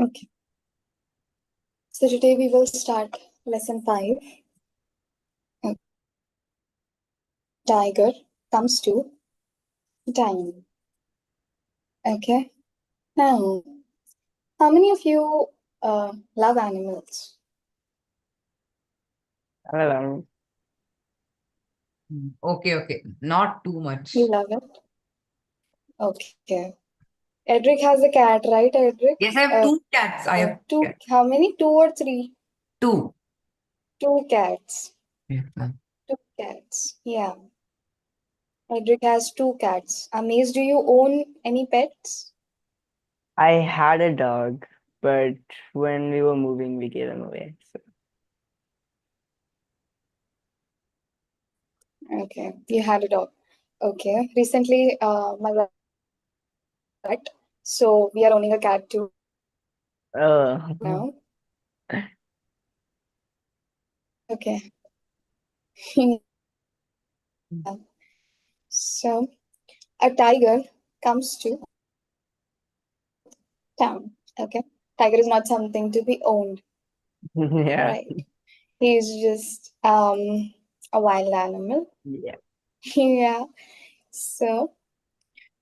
Okay. So today we will start lesson 5. Tiger comes to time. Okay. Now, how many of you love animals? Well, Okay. Not too much. You love it? Okay. Edric has a cat, right, Edric? Yes, I have 2 cats. I have Two. cats. How many? 2 or 3? 2. 2 cats. Yeah. 2 cats. Yeah. Edric has 2 cats. Amaze, do you own any pets? I had a dog, but when we were moving, we gave him away. So, Okay. You had a dog. Okay. Recently, my cat. So we are owning a cat too oh, now. Okay. So a tiger comes to town. Okay. Tiger is not something to be owned, yeah, right? He's just a wild animal. yeah, Yeah. So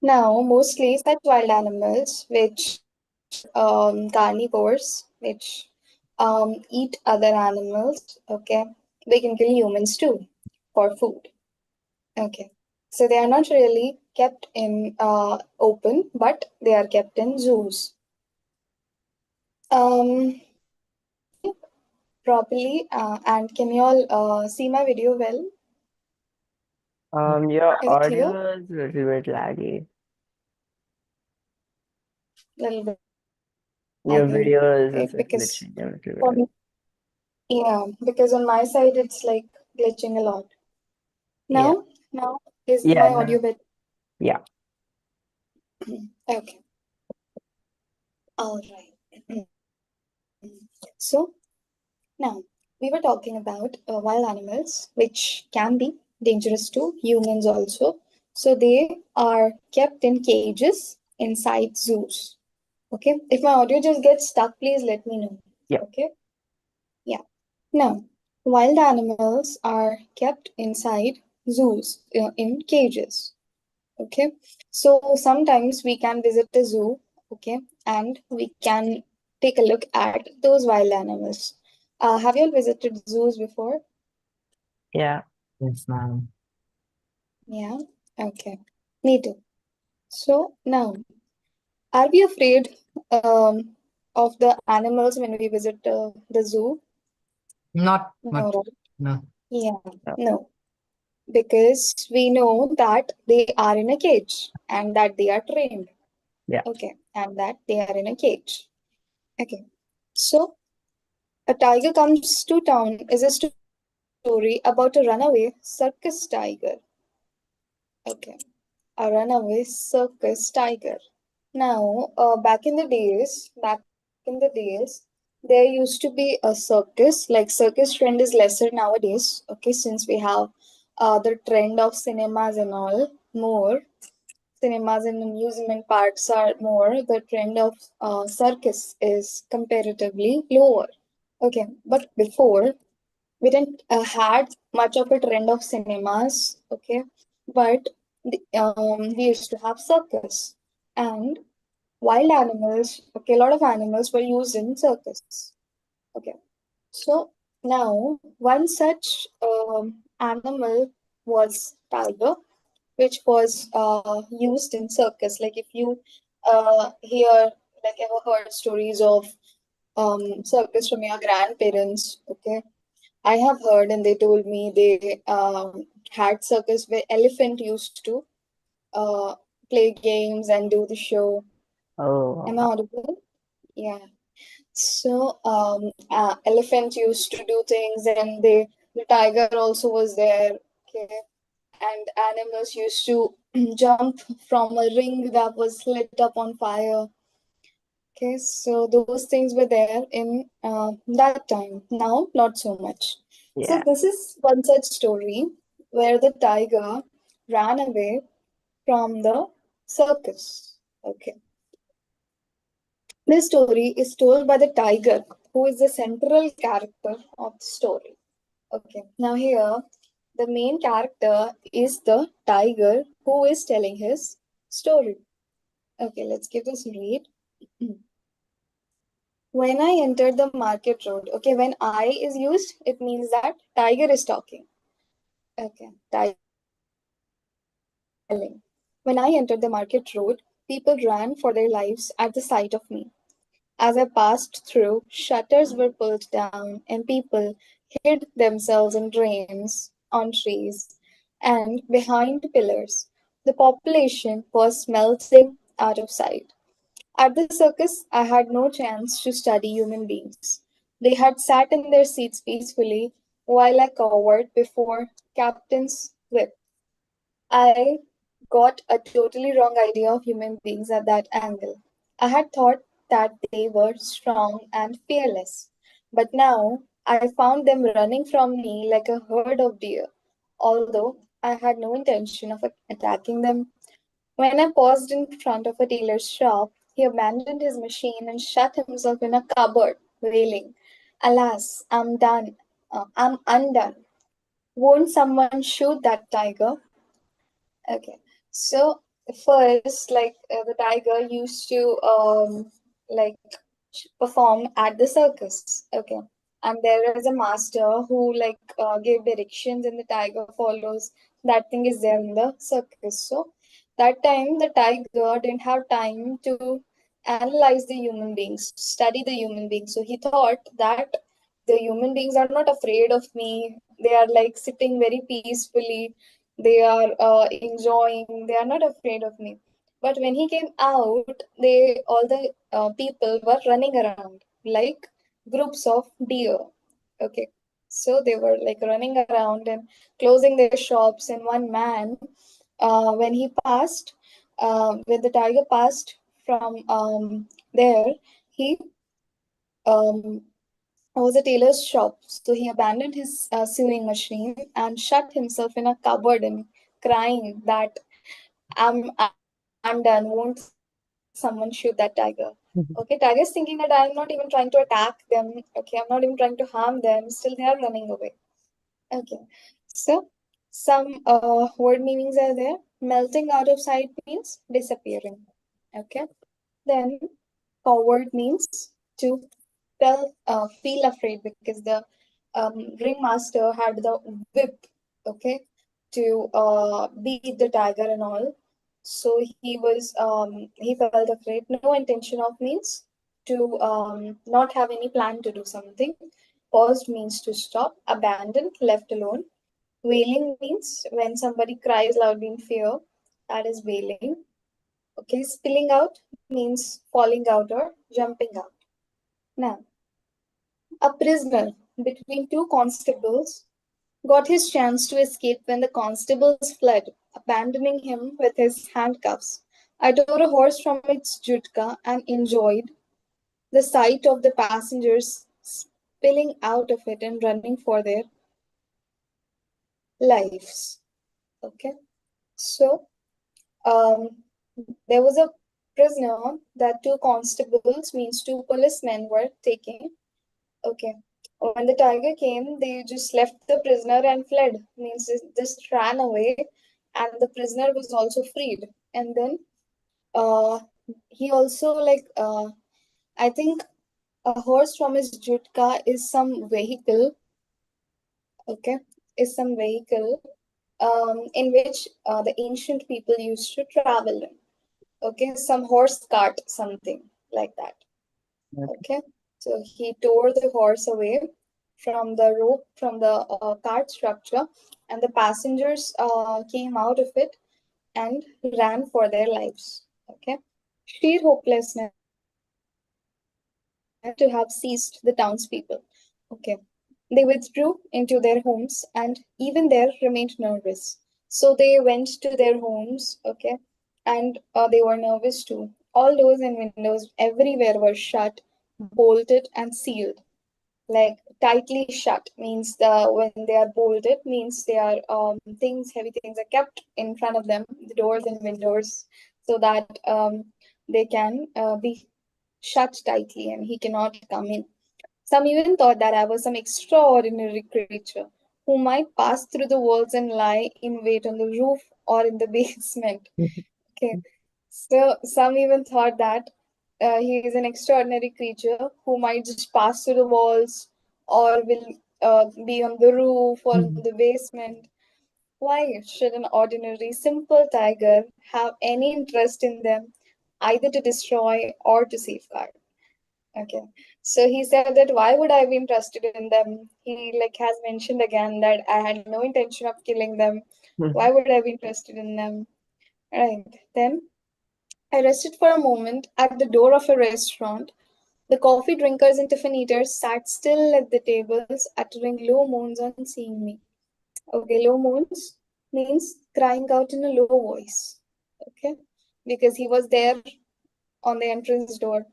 now mostly such wild animals which carnivores which eat other animals, okay, they can kill humans too for food. Okay. So they are not really kept in open, but they are kept in zoos. Properly, and can you all see my video well? your Is it clear? audio is a little bit laggy. Little bit Your lagging, video is right? also Because glitching a little for bit. me, yeah, because on my side it's like glitching a lot. Yeah, Now is yeah, my no, audio better? yeah, Okay, all right. So now we were talking about wild animals, which can be dangerous to humans also. So they are kept in cages inside zoos. Okay. If my audio just gets stuck, please let me know. yeah, Okay. Yeah. Now, wild animals are kept inside zoos in cages. Okay. So sometimes we can visit the zoo. Okay. And we can take a look at those wild animals. Have you all visited zoos before? yeah. Yes, ma'am. Yeah. Okay. Me too. So now, are we afraid of the animals when we visit the zoo? Not No, much. right? No. Yeah. No. No. Because we know that they are in a cage and that they are trained. Yeah, Okay. And that they are in a cage. Okay. So, A Tiger Comes to Town is a story about a runaway circus tiger. Okay. A runaway circus tiger. Now, there used to be a circus. Like circus trend is lesser nowadays. Okay, since we have the trend of cinemas and all more. Cinemas and amusement parks are more. The trend of circus is comparatively lower. Okay, but before we didn't had much of a trend of cinemas. Okay, but we used to have circus and wild animals. Okay, a lot of animals were used in circus. Okay, so now one such animal was tiger, which was used in circus. Like if you hear, like ever heard stories of circus from your grandparents, okay, I have heard, and they told me they had circus where elephant used to uh, play games and do the show. oh, Am I audible? Yeah. So elephant used to do things, and the tiger also was there. Okay, and animals used to jump from a ring that was lit up on fire. Okay, so those things were there in that time. Now, not so much. So yeah, this is one such story where the tiger ran away from the circus. Okay. This story is told by the tiger, who is the central character of the story. Okay, now here the main character is the tiger who is telling his story. Okay, let's give this a read. When I entered the market road, okay, when I is used, it means that tiger is talking. Okay, tiger is telling. When I entered the market road, people ran for their lives at the sight of me. As I passed through, shutters were pulled down and people hid themselves in drains, on trees, and behind pillars. The population was melting out of sight. At the circus, I had no chance to study human beings. They had sat in their seats peacefully while I cowered before Captain's whip. I got a totally wrong idea of human beings at that angle. I had thought that they were strong and fearless, but now I found them running from me like a herd of deer, although I had no intention of attacking them. When I paused in front of a tailor's shop, he abandoned his machine and shut himself in a cupboard, wailing, "Alas, I'm done. I'm undone. Won't someone shoot that tiger?" Okay. So first, the tiger used to like perform at the circus. Okay. And there is a master who gave directions and the tiger follows. That thing is there in the circus. So that time the tiger didn't have time to analyze the human beings, study the human beings. So he thought that the human beings are not afraid of me. They are like sitting very peacefully, they are enjoying, they are not afraid of me. But when he came out, they all the people were running around like groups of deer. Okay, so they were like running around and closing their shops. And one man, when he passed, when the tiger passed from there, he um, was a tailor's shop. So he abandoned his sewing machine and shut himself in a cupboard and crying that I'm undone. Won't someone shoot that tiger? Okay, tiger is thinking that I'm not even trying to attack them. Okay, I'm not even trying to harm them. Still, they are running away. Okay, so some word meanings are there. Melting out of sight means disappearing. Okay, then coward means to feel afraid because the ringmaster had the whip, okay, to beat the tiger and all. So he felt afraid. No intention of means to not have any plan to do something. Paused means to stop. Abandoned, left alone. Wailing means when somebody cries loudly in fear. That is wailing. Okay, spilling out means falling out or jumping out. Now, a prisoner between two constables got his chance to escape when the constables fled, abandoning him with his handcuffs. I tore a horse from its jutka and enjoyed the sight of the passengers spilling out of it and running for their lives. Okay, so there was a prisoner that two constables means two policemen were taking. Okay. When the tiger came, they just left the prisoner and fled. Means it just ran away, and the prisoner was also freed. And then uh, he also I think a horse from his jutka is some vehicle. Okay, is some vehicle in which the ancient people used to travel in. Okay, some horse cart, something like that. Okay. Okay, so he tore the horse away from the rope, from the cart structure, and the passengers came out of it and ran for their lives. Okay, sheer hopelessness to have seized the townspeople. Okay, they withdrew into their homes and even there remained nervous. So they went to their homes, okay, and they were nervous too. All doors and windows everywhere were shut, bolted, and sealed. Like tightly shut means when they are bolted means they are heavy things are kept in front of them, the doors and windows, so that they can be shut tightly and he cannot come in. Some even thought that I was some extraordinary creature who might pass through the walls and lie in wait on the roof or in the basement. Okay, so some even thought that he is an extraordinary creature who might just pass through the walls or will be on the roof or in the basement. Why should an ordinary, simple tiger have any interest in them, either to destroy or to safeguard? Okay. So he said that why would I be interested in them? He like has mentioned again that I had no intention of killing them. Why would I be interested in them? Right. Then I rested for a moment at the door of a restaurant. The coffee drinkers and tiffin eaters sat still at the tables, uttering low moans on seeing me. Okay, low moans means crying out in a low voice. Okay, because he was there on the entrance door.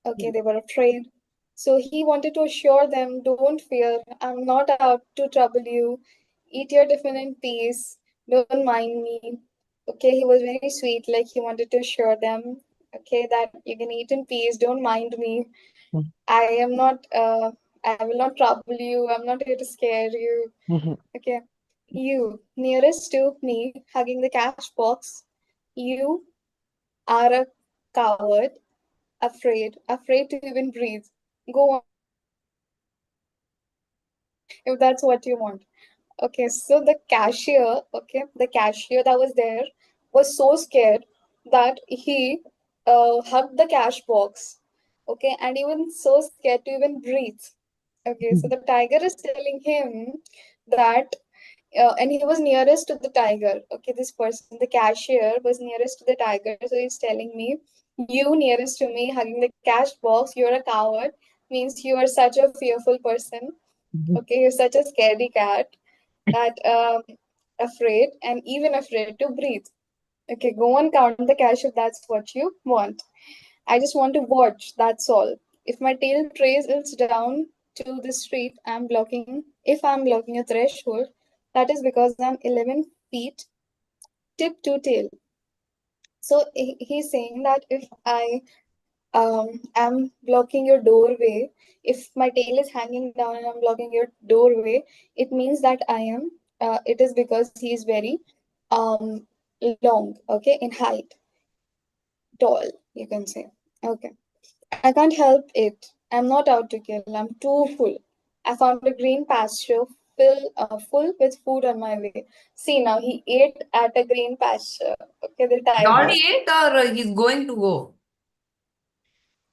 Okay, they were afraid. So he wanted to assure them, don't fear, I'm not out to trouble you. Eat your tiffin in peace. Don't mind me. Okay, he was very sweet, like he wanted to assure them, okay, that you can eat in peace, don't mind me. I am not, I will not trouble you, I'm not here to scare you. Okay, you, nearest to me, hugging the cash box, you are a coward, afraid to even breathe. Go on if that's what you want. Okay, so the cashier that was there was so scared that he hugged the cash box. Okay, and even so scared to even breathe. Okay, so the tiger is telling him that, and he was nearest to the tiger. Okay, this person, the cashier, was nearest to the tiger. So he's telling me, you nearest to me, hugging the cash box, you're a coward, means you are such a fearful person. Okay, you're such a scaredy cat that afraid and even afraid to breathe. Okay, go and count the cash if that's what you want. I just want to watch, that's all. If my tail trails down to the street, if I'm blocking a threshold, that is because I'm 11 feet tip to tail. So he's saying that if I am blocking your doorway, if my tail is hanging down and I'm blocking your doorway, it means that it is because he is very um, long, okay, in height, tall, you can say. Okay. I can't help it. I'm not out to kill. I'm too full. I found a green pasture full with food on my way. See now, he ate at a green pasture. Okay, the He tiger. already ate or he's going to go?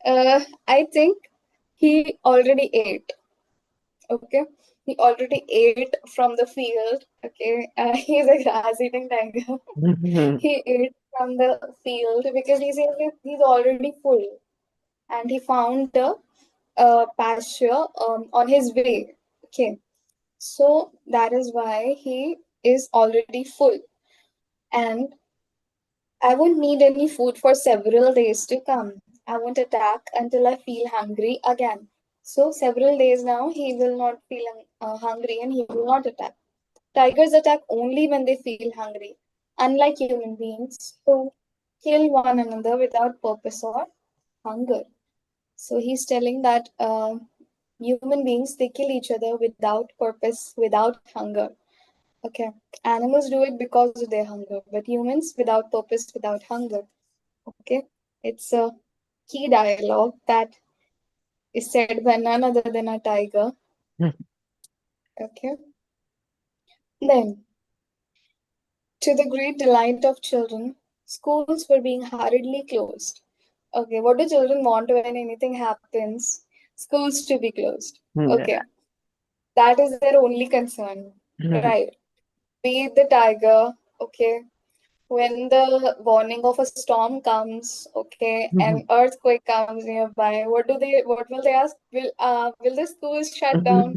I think he already ate. Okay, he already ate from the field. Okay, he's a grass-eating tiger. He ate from the field because he's already full, and he found the pasture on his way. Okay, so that is why he is already full, and I won't need any food for several days to come. I won't attack until I feel hungry again. So several days now, he will not feel hungry and he will not attack. Tigers attack only when they feel hungry, unlike human beings who kill one another without purpose or hunger. So he's telling that human beings they kill each other without purpose, without hunger. Okay, animals do it because of their hunger, but humans without purpose, without hunger. Okay, it's a key dialogue that is said by none other than a tiger. Okay, then to the great delight of children, schools were being hurriedly closed. Okay, what do children want when anything happens? Schools to be closed. Okay, that is their only concern, right? Be it the tiger, okay, when the warning of a storm comes, okay, an earthquake comes nearby, what will they ask? Will the schools shut down?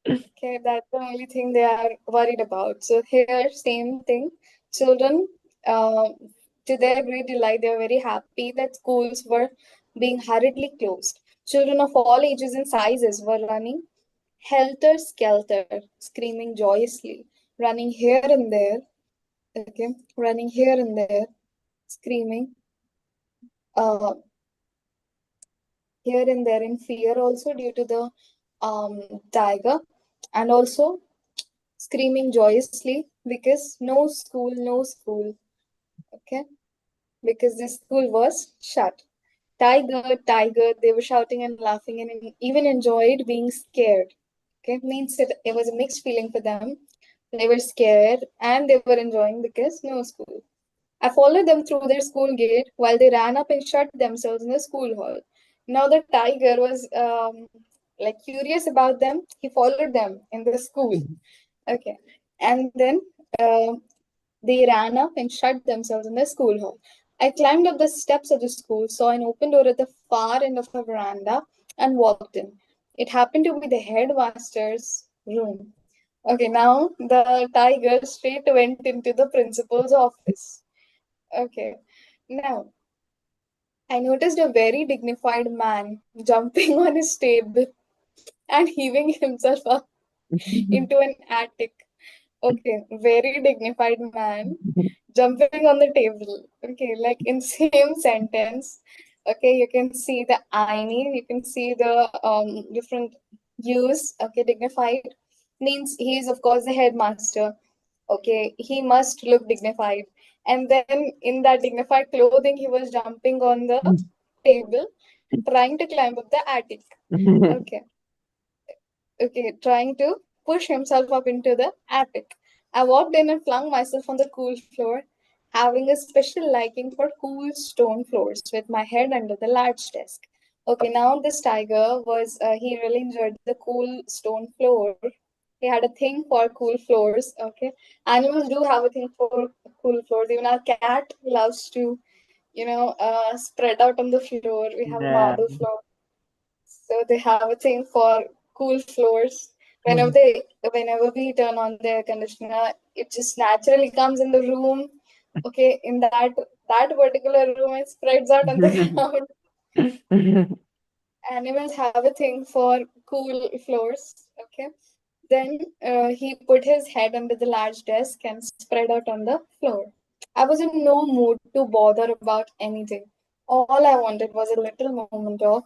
Okay, that's the only thing they are worried about. So here, same thing. Children, uh, to their great delight, they are very happy that schools were being hurriedly closed. Children of all ages and sizes were running helter skelter, screaming joyously, running here and there, okay, running here and there, screaming, uh, here and there in fear also due to the tiger, and also screaming joyously because no school, no school. Okay, because the school was shut. Tiger, tiger, they were shouting and laughing and even enjoyed being scared. Okay, means it was a mixed feeling for them. They were scared and they were enjoying because no school. I followed them through their school gate while they ran up and shut themselves in the school hall. Now the tiger was like curious about them. He followed them in the school. Okay, and then uh, they ran up and shut themselves in the school hall. I climbed up the steps of the school, saw an open door at the far end of a veranda, and walked in. It happened to be the headmaster's room. Okay, now the tiger straight went into the principal's office. Okay, now I noticed a very dignified man jumping on his table and heaving himself up into an attic. Okay, very dignified man jumping on the table. Okay, like in same sentence. Okay, you can see the irony, you can see the different use. Okay, dignified means he is of course the headmaster. Okay, he must look dignified. And then in that dignified clothing, he was jumping on the table, trying to climb up the attic. Okay, okay, trying to push himself up into the attic. I walked in and flung myself on the cool floor, having a special liking for cool stone floors with my head under the large desk. Okay, now this tiger was, he really enjoyed the cool stone floor. He had a thing for cool floors. Okay, animals do have a thing for cool floors. Even our cat loves to, spread out on the floor. We have a Yeah. marble floor, so they have a thing for cool floors. Whenever we turn on the air conditioner, it just naturally comes in the room. Okay, in that particular room, it spreads out on the ground. Animals have a thing for cool floors. Okay, then he put his head under the large desk and spread out on the floor. I was in no mood to bother about anything. All I wanted was a little moment of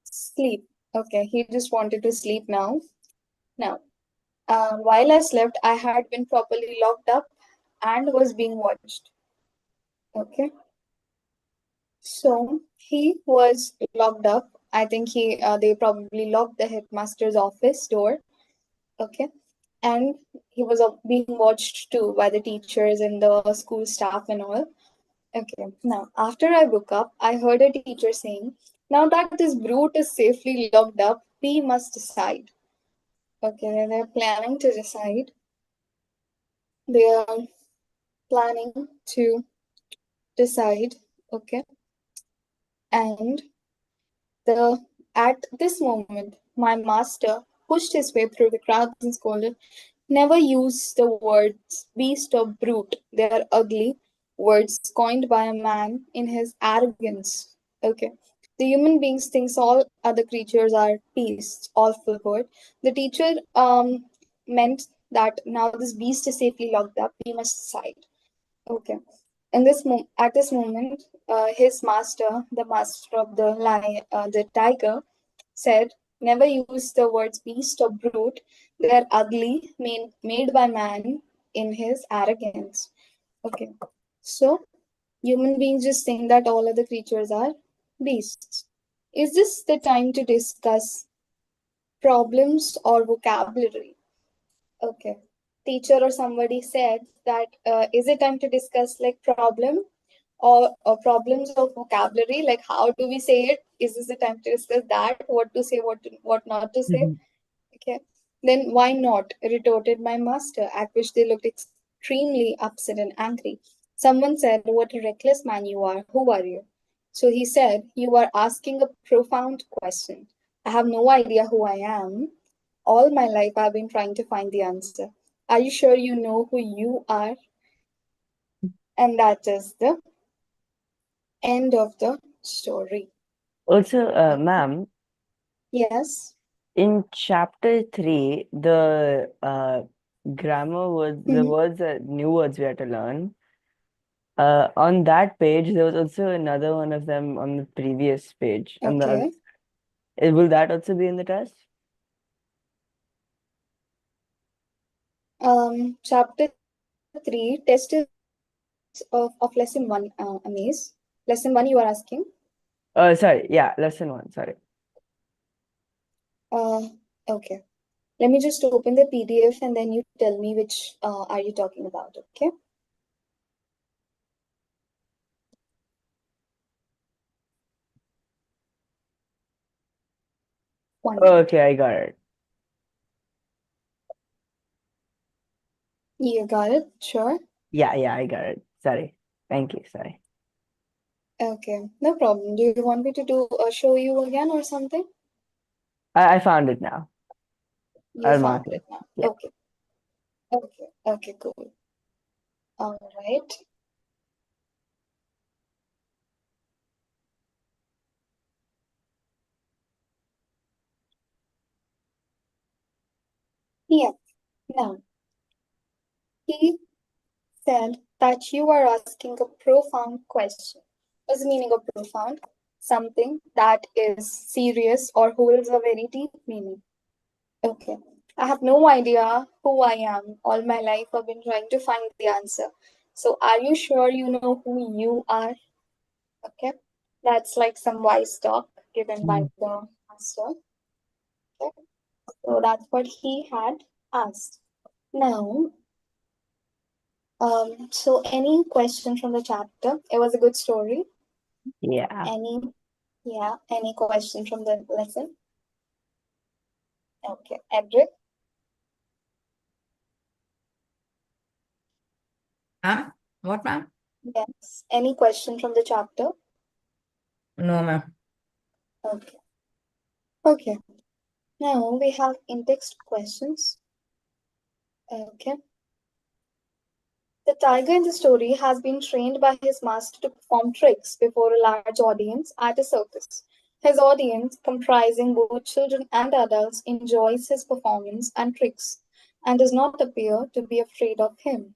sleep. Okay, he just wanted to sleep now. Now, while I slept, I had been properly locked up and was being watched. Okay, so he was locked up. I think they probably locked the headmaster's office door. Okay, and he was being watched too by the teachers and the school staff and all. Okay, now after I woke up, I heard a teacher saying, "Now that this brute is safely locked up, we must decide." Okay, they're planning to decide. They are planning to decide. Okay, and the at this moment, my master pushed his way through the crowds and scolded, "Never use the words beast or brute. They are ugly words coined by a man in his arrogance." Okay. The human beings thinks all other creatures are beasts, awful word. The teacher meant that now this beast is safely locked up, we must decide. Okay. At this moment, his master, the master of the lion, the tiger, said, "Never use the words beast or brute. They are ugly, made by man in his arrogance." Okay. So human beings just think that all other creatures are beasts. Is this the time to discuss problems or vocabulary? Okay. Teacher or somebody said that is it time to discuss like or problems of vocabulary? Like how do we say it? Is this the time to discuss that? What to say? What not to say? Okay. Then why not? Retorted my master, at which they looked extremely upset and angry. Someone said, "What a reckless man you are. Who are you?" So he said, "You are asking a profound question. I have no idea who I am. All my life I've been trying to find the answer. Are you sure you know who you are?" And that is the end of the story. Also, ma'am, Yes. in chapter 3, the grammar words, the Mhm. words, new words we had to learn. On that page, there was also another one of them on the previous page, on the Okay. Will that also be in the test? Chapter 3, test is of lesson 1, Amaze. Lesson 1, you are asking? Sorry. Yeah, lesson 1. Sorry. Okay. Let me just open the PDF and then you tell me which are you talking about, okay? One minute. Okay, I got it. You got it? Sure. Yeah, I got it. Sorry. Thank you. Sorry. Okay, no problem. Do you want me to show you again or something? I found it now. You I'll mark found it. it now. Yeah. Okay, cool. All right. Yeah, now he said that you are asking a profound question. What's the meaning of profound? Something that is serious or holds a very deep meaning. Okay. I have no idea who I am. All my life I've been trying to find the answer. So are you sure you know who you are? Okay. That's like some wise talk given by Hmm. the master. Okay. So that's what he had asked. Now, so any question from the chapter? It was a good story. Yeah. Any, yeah, any question from the lesson? Okay. Edric, Ma'am? What, ma'am? yes. Any question from the chapter? No, ma'am. Okay. Okay. Now we have in-text questions. Okay. The tiger in the story has been trained by his master to perform tricks before a large audience at a circus. His audience, comprising both children and adults, enjoys his performance and tricks and does not appear to be afraid of him.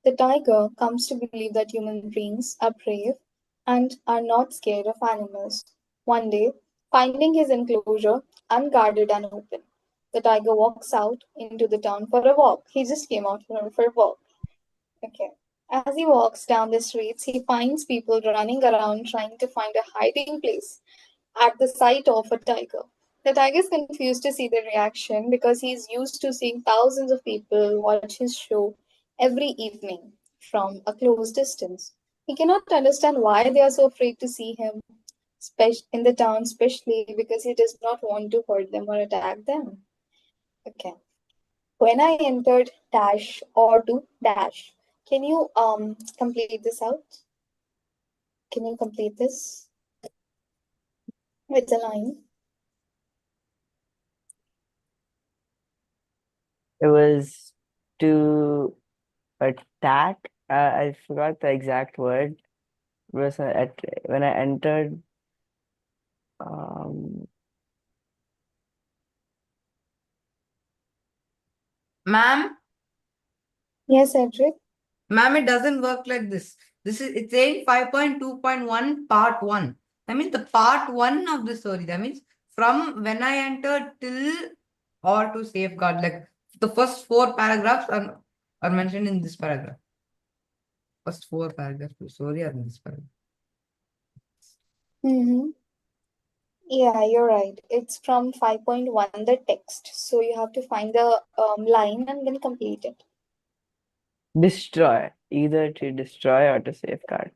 The tiger comes to believe that human beings are brave and are not scared of animals. One day, finding his enclosure unguarded and open, the tiger walks out into the town for a walk. He just came out for a walk. Okay. As he walks down the streets, he finds people running around trying to find a hiding place at the sight of a tiger. The tiger is confused to see their reaction because he is used to seeing thousands of people watch his show every evening from a close distance. He cannot understand why they are so afraid to see him in the town, especially because he does not want to hurt them or attack them. Okay. When I entered dash or to dash, can you complete this out? Can you complete this with a line? It was to attack. I forgot the exact word. It was when I entered. Um, Ma'am? Yes, Edric. Ma'am, it doesn't work like this. It's saying 5.2.1 part 1. That means the part 1 of the story. That means from when I entered till or to safeguard. Like the first four paragraphs are mentioned in this paragraph. First four paragraphs of the story are in this paragraph. Mm-hmm. Yeah, you're right. It's from 5.1, the text. So you have to find the line and then complete it. destroy, either to destroy or to safeguard.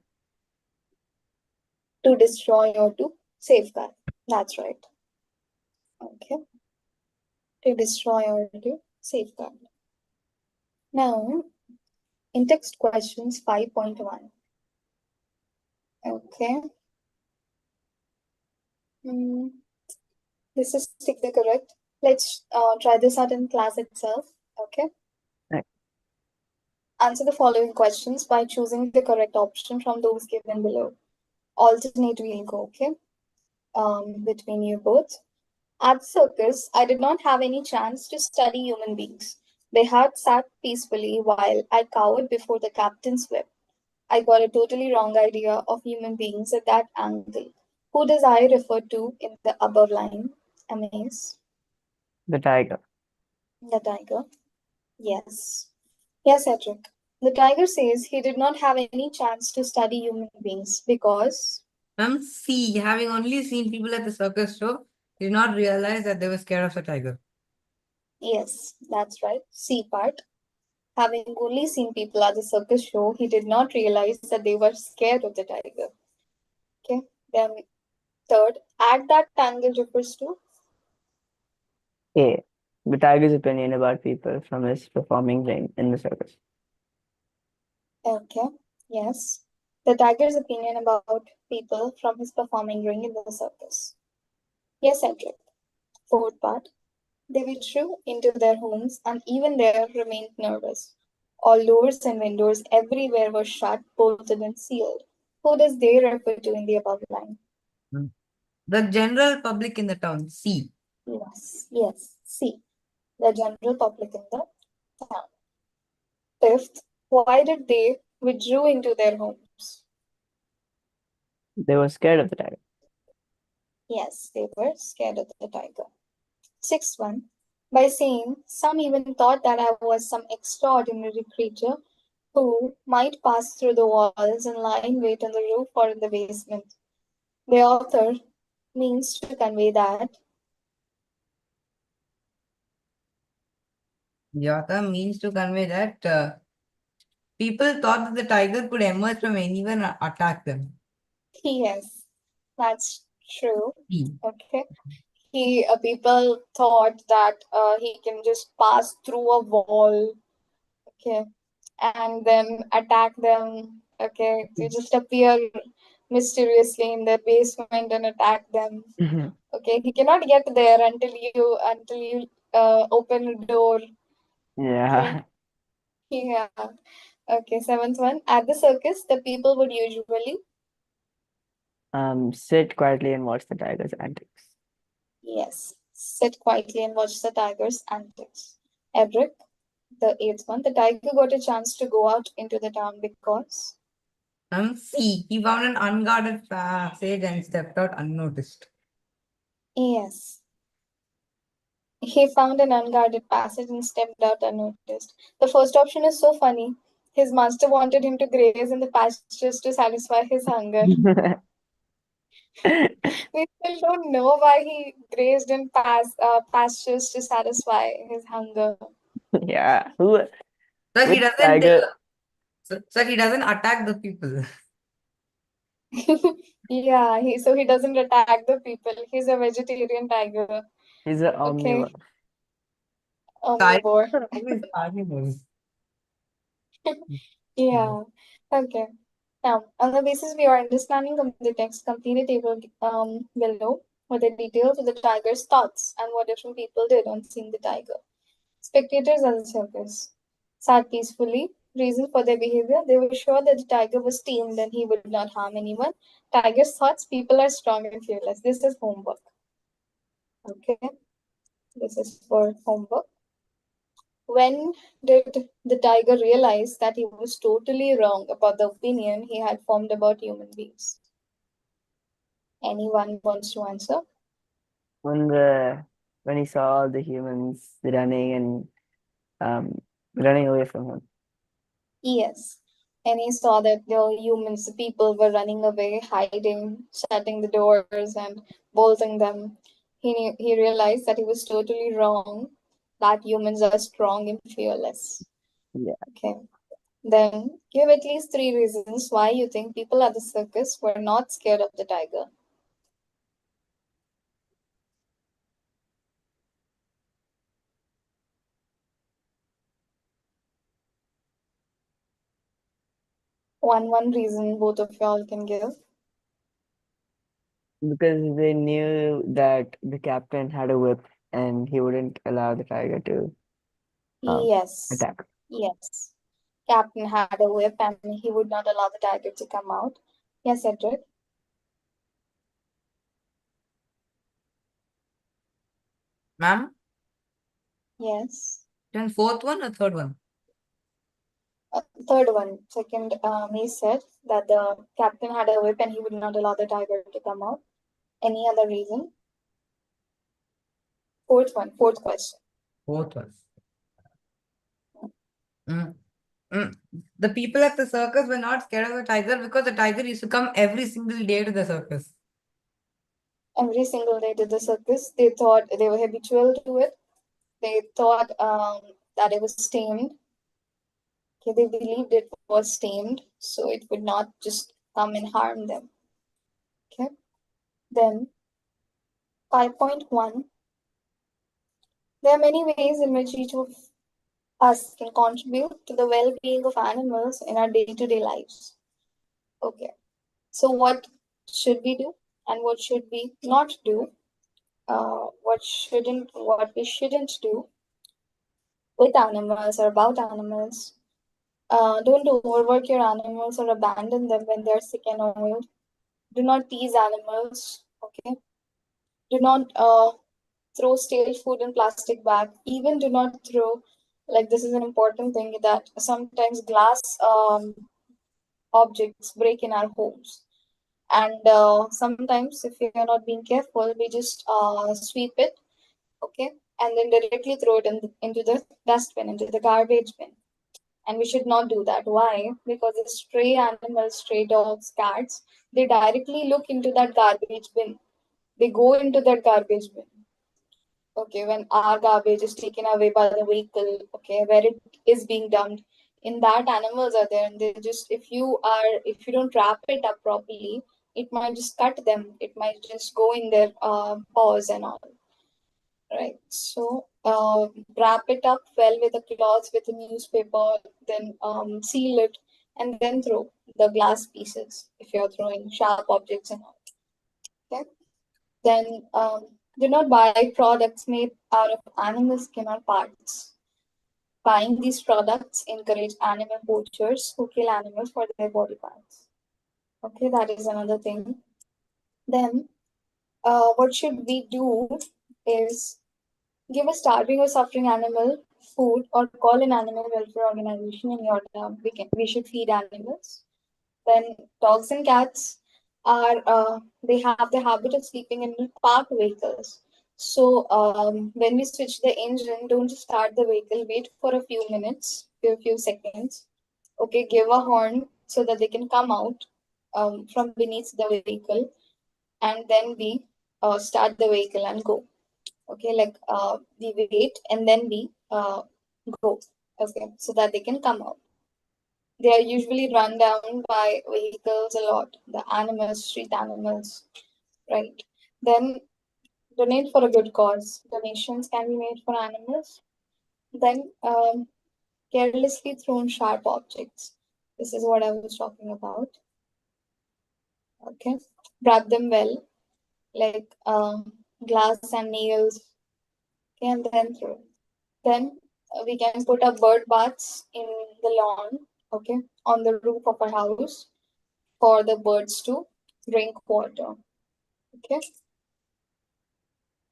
To destroy or to safeguard. That's right. Okay. To destroy or to safeguard. Now, in text questions 5.1. Okay. Mm, this is strictly correct. Let's try this out in class itself. Okay. Right. Answer the following questions by choosing the correct option from those given below. Alternate we'll go, okay? Between you both. At the circus, I did not have any chance to study human beings. They had sat peacefully while I cowered before the captain's whip. I got a totally wrong idea of human beings at that angle. Who does I refer to in the above line? Amaze. The tiger. The tiger. Yes. Yes, Cedric. The tiger says he did not have any chance to study human beings because, C, having only seen people at the circus show, did not realize that they were scared of the tiger. yes, that's right, C part. Having only seen people at the circus show, he did not realize that they were scared of the tiger. Okay. Then third, act that tangle refers to. A. The tiger's opinion about people from his performing ring in the circus. Okay. Yes. The tiger's opinion about people from his performing ring in the circus. Yes, Cedric. Fourth part. They withdrew into their homes and even there remained nervous. All doors and windows everywhere were shut, bolted, and sealed. Who does they refer to in the above line? Hmm. The general public in the town. C. Yes, yes. C. The general public in the town. Fifth, why did they withdrew into their homes? They were scared of the tiger. Yes, they were scared of the tiger. Sixth one, by saying some even thought that I was some extraordinary creature who might pass through the walls and lie in wait on the roof or in the basement. The author means to convey that The author means to convey that people thought that the tiger could emerge from anywhere and attack them. yes, that's true. C. Okay, people thought that he can just pass through a wall. Okay, and then attack them. Okay, to just appear mysteriously in their basement and attack them. Okay, he cannot get there until you open a door. Okay, Yeah. yeah. Okay, seventh one. At the circus, the people would usually, Sit quietly and watch the tiger's antics. yes, sit quietly and watch the tiger's antics. Edric, the eighth one. The tiger got a chance to go out into the town because, C. He found an unguarded passage and stepped out unnoticed. yes, he found an unguarded passage and stepped out unnoticed. The first option is so funny. His master wanted him to graze in the pastures to satisfy his hunger. We still don't know why he grazed in pastures to satisfy his hunger. Yeah. Who? So he Which doesn't tiger? so he doesn't attack the people. Yeah, he doesn't attack the people. He's a vegetarian tiger. He's an Okay, omnivore. Tigers omnivore. are always carnivores. Yeah. Okay. Now, on the basis of your understanding of the text, complete a table below with the details of the tiger's thoughts and what different people did on seeing the tiger. Spectators at the circus sat peacefully. Reason for their behavior: they were sure that the tiger was tamed and he would not harm anyone. Tiger's thoughts: people are strong and fearless. This is homework. Okay, this is for homework. When did the tiger realize that he was totally wrong about the opinion he had formed about human beings? Anyone wants to answer? When the when he saw all the humans running away from him. Yes. And he saw that the humans, the people were running away, hiding, shutting the doors, and bolting them. He realized that he was totally wrong, that humans are strong and fearless. Yeah. Okay. Then give at least three reasons why you think people at the circus were not scared of the tiger. One reason both of y'all can give. Because they knew that the captain had a whip and he wouldn't allow the tiger to Yes. attack. Yes. Captain had a whip and he would not allow the tiger to come out. Yes, Edward. Ma'am? Yes. Then fourth one or third one? Third one. Second, he said that the captain had a whip and he would not allow the tiger to come out. Any other reason? Fourth question. Fourth one. Mm. Mm. The people at the circus were not scared of the tiger because the tiger used to come every single day to the circus. Every single day to the circus, they thought they were habitual to it. They thought that it was tamed. Okay, they believed it was tamed, so it would not just come and harm them. Okay, then 5.1. There are many ways in which each of us can contribute to the well-being of animals in our day-to-day lives. Okay, so what should we do and what should we not do? What we shouldn't do with animals or about animals. Don't overwork your animals or abandon them when they're sick and old. Do not tease animals. Okay. Do not throw stale food in plastic bag. Even do not throw, like, this is an important thing, that sometimes glass objects break in our homes. And sometimes, if we are not being careful, we just sweep it, okay, and then directly throw it into the dustbin, into the garbage bin. And we should not do that. Why? Because the stray animals, stray dogs, cats, they directly look into that garbage bin. They go into that garbage bin. Okay, when our garbage is taken away by the vehicle, okay, where it is being dumped, in that animals are there, and they just, if you don't wrap it up properly, it might just cut them. It might just go in their paws and all. Right. So wrap it up well with a cloth, with a newspaper, then seal it, and then throw the glass pieces if you're throwing sharp objects and all. Okay. Then do not buy products made out of animal skin or parts. Buying these products encourage animal poachers who kill animals for their body parts. Okay, that is another thing. Then what should we do is give a starving or suffering animal food or call an animal welfare organization in your town. We should feed animals. Then dogs and cats are they have the habit of sleeping in parked vehicles. So when we switch the engine, don't just start the vehicle. Wait for a few minutes, a few seconds. Okay, give a horn so that they can come out from beneath the vehicle, and then we start the vehicle and go. Okay, like we wait and then we go. Okay, so that they can come out. They are usually run down by vehicles a lot, the animals, street animals, right? Then donate for a good cause. Donations can be made for animals. Then carelessly thrown sharp objects. This is what I was talking about. Okay, wrap them well, like glass and nails, okay, and then throw. Then we can put up bird baths in the lawn, okay, on the roof of our house for the birds to drink water. Okay,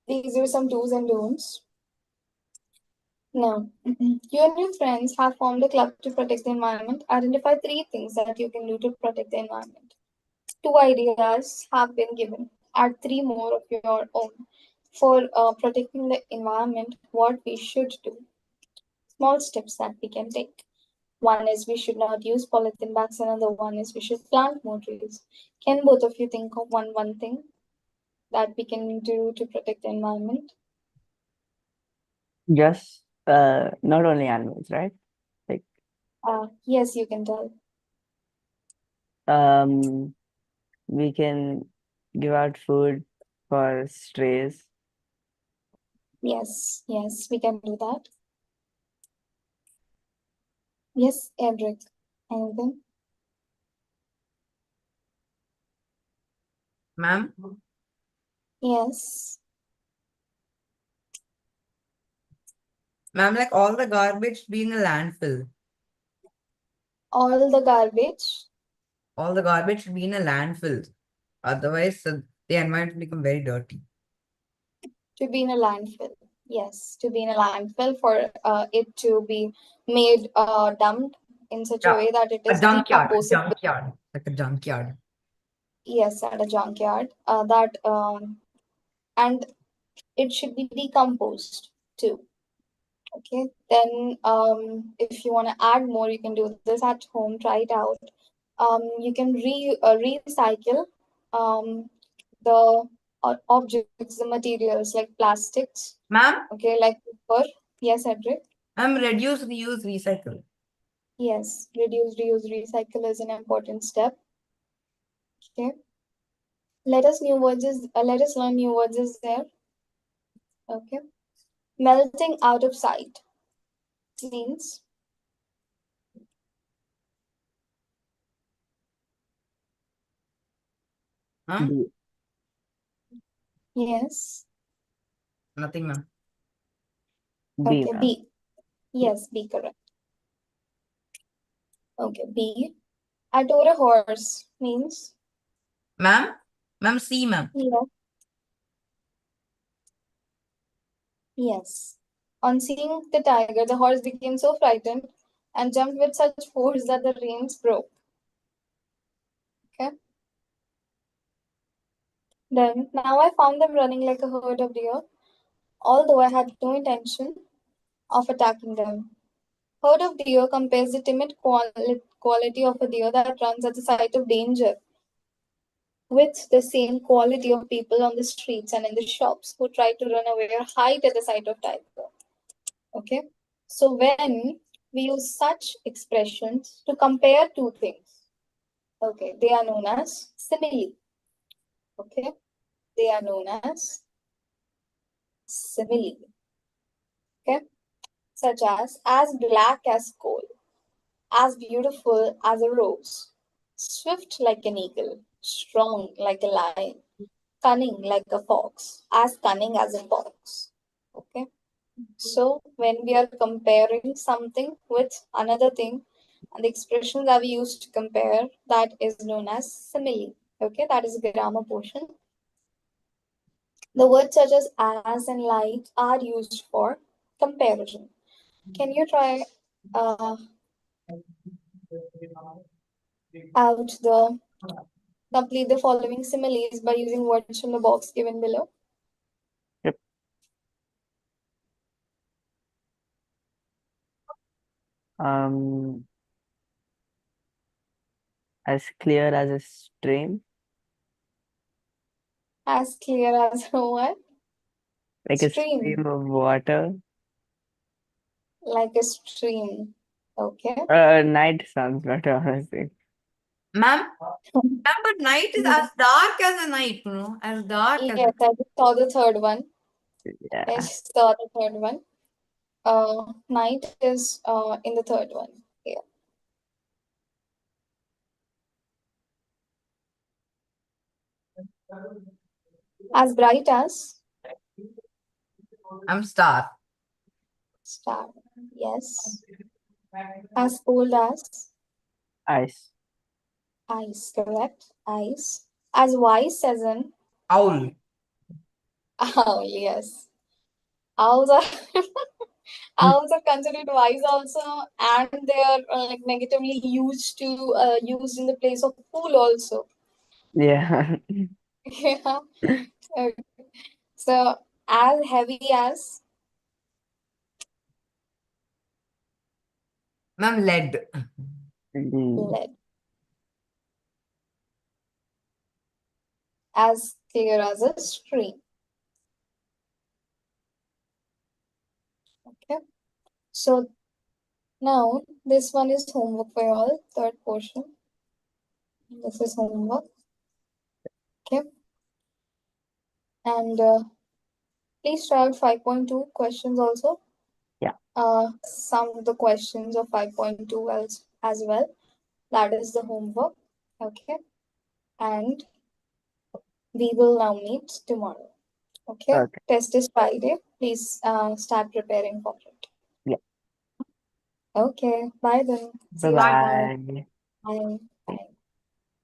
these are some do's and don'ts. Now, you and your friends have formed a club to protect the environment. Identify three things that you can do to protect the environment. Two ideas have been given. Add three more of your own for protecting the environment. What we should do. Small steps that we can take. One is we should not use polythene bags, another one is we should plant more trees. Can both of you think of one thing that we can do to protect the environment? Just not only animals, right? Like Yes, you can tell. um, we can give out food for strays. Yes, we can do that. Yes, Edric. Anything? Ma'am, Yes. ma'am, like all the garbage be in a landfill. All the garbage All the garbage should be in a landfill. Otherwise, the environment will become very dirty. to be in a landfill. Yes, to be in a landfill for it to be made dumped in such a Yeah, way that it a is junkyard, a decomposable. junkyard, like a junkyard. Yes, at a junkyard. That and it should be decomposed too. Okay, then if you want to add more, you can do this at home. Try it out. You can recycle the objects, the materials like plastics. Ma'am, Okay, like paper. Yes, Edric. reduce, reuse, recycle. Yes, reduce, reuse, recycle is an important step. Okay, let us learn new words is there. Okay, melting out of sight means Huh? B. yes. Nothing, ma'am. B, Okay, ma'am. B. Yes, B correct. Okay, B. Adore a horse means Ma'am? Ma'am, C, ma'am. yes, yes. On seeing the tiger, the horse became so frightened and jumped with such force that the reins broke. Okay. Then now I found them running like a herd of deer, although I had no intention of attacking them. Herd of deer compares the timid quality of a deer that runs at the sight of danger with the same quality of people on the streets and in the shops who try to run away or hide at the sight of tiger. Okay. So when we use such expressions to compare two things, okay, they are known as simile. Okay. They are known as simile. Okay. Such as black as coal, as beautiful as a rose, swift like an eagle, strong like a lion, cunning like a fox, as cunning as a fox. Okay. So when we are comparing something with another thing, and the expression that we use to compare, that is known as simile. Okay, that is a grammar portion. The words such as and like are used for comparison. Can you try out the complete the following similes by using words from the box given below? Yep. Um, as clear as a stream, As clear as what? like a Stream, stream of water. like a stream. Okay. Night sounds better, honestly. Ma'am? Ma'am, but night is as dark as a night, you know, as dark as Yes, I just saw the third one. I Yeah. just saw the third one. Night is in the third one. Yeah. As bright as star. star. Yes. As cold as Ice. ice. Correct. Ice. As wise as an Owl. owl. Yes. Owls are owls are considered wise also, and they are like negatively used in the place of fool also. Yeah. Yeah. Okay. So as heavy as Ma'am, lead. Mm, lead. As clear as a stream. Okay. So now this one is homework for you all. Third portion. This is homework. Okay. And please try out 5.2 questions also. yeah. Some of the questions of 5.2 as well. That is the homework. Okay. And we will now meet tomorrow. Okay. Okay. Test is Friday. Please start preparing for it. Yeah. Okay. Bye then. See Bye you tomorrow. bye. Bye.